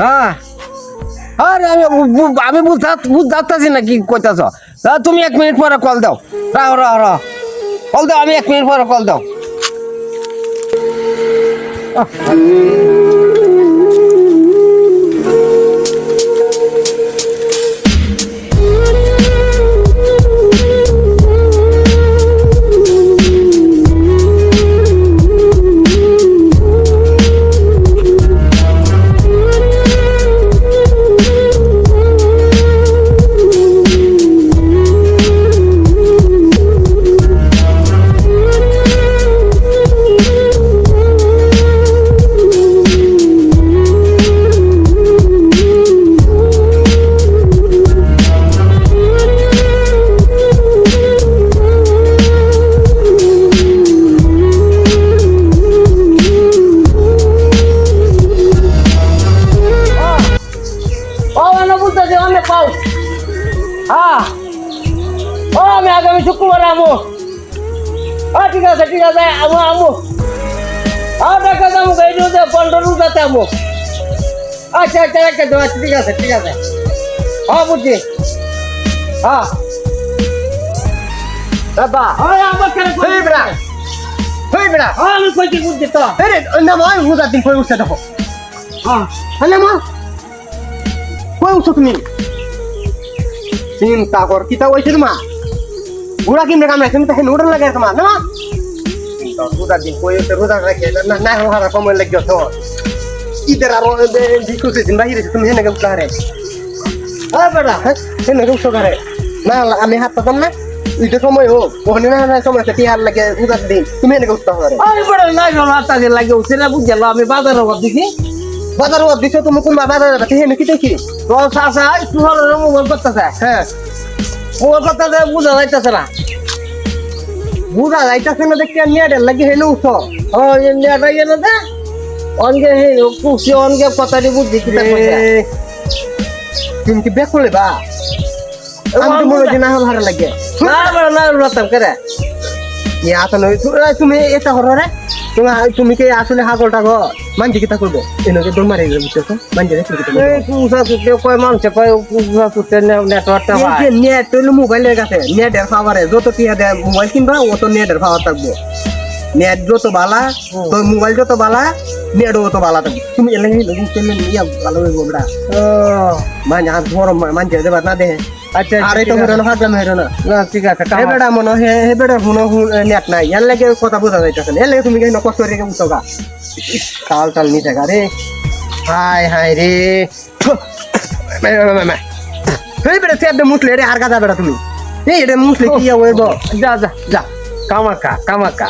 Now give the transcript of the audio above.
হ্যাঁ আরে আমি বুঝতেছি না কি কইতাছ। তুমি 1 মিনিট পরে কল দাও। রাও কল দাও, আমি 1 মিনিট পরে কল দাও। আমি আগামী শুক্রবার আমো। ঠিক আছে আমো। টাকা দাম 15 আমো। আচ্ছা ঠিক আছে বুঝছি। বাবা আমার কেন আমি কইতে বুঝছি তো না মা হুদা দিন কই উঠছে দেখো। হ্যাঁ মা কই উঠছো তুমি? চিন্তা কর কিতা হইছে মা? বুড়া কিমনে কামড়াই তুমি তো নুডল লাগে তোমার না? রোজা দিন কই রোজা রাখে না হারা সময় লাগে তো ঈদের আরো বিকুছে দিন বাহিরে তুমি হেনে গেল কারে বেড়া হেনে গেল কারে না আমি হাত পাতাম না ঈদের সময় হোক ওখানে না সময় টিয়ার লাগে রোজার দিন তুমি হেনে গেল কারে বেড়া না গেল হাতটা লাগে উঠছে না বুঝলো আমি বাজারে দিছি বাজারে দিছো তুমি কোন বাজারে হেনে কি দেখি তো চাচা তোমার মোবাইল করতেছে। হ্যাঁ মোবাইল করতেছে বুঝা যাইতেছে না দেখি নিয়ে লাগে হেলে উঠো নিয়ে দে অনগে কুসি অনগে কথা দি বুঝি তুমি কি বেক করলে বা আমি তো মনে না হল হারা লাগে না রতাম করে তুমি এটা করো রে তুমি কি আসলে হাগলটা গো মানছি কিতা করবো এনকে দৌড় মারি বুঝছো মানছি কয় মানুষে কয় নেটওয়ার্কটা নেট মোবাইলের কাছে নেটের পাওয়ারে যত টিয়া দেয় মোবাইল কিনবা অত নেটের পাওয়ার থাকবো। নেট যত বালা তো মোবাইল যত বালা নেটও অত বালা থাকবে। তুমি এলে ভালো হইব বেড়া মানে আর ধর মানছে দেবা না দেহে। আচ্ছা আর এটা হইল না ভাবলাম হইল না ঠিক আছে হে বেড়া মনে হে বেড়া হুনো নেট নাই এর লাগে কথা বোঝা যাইতেছে এর লাগে তুমি কেন কষ্ট রেখে বুঝছো গা টাল নি থাকা রে হাই রে হে বেড়া সে একদম মুসলে রে আর গাদা বেড়া তুমি এই এটা মুসলে কি হইব যা কামাকা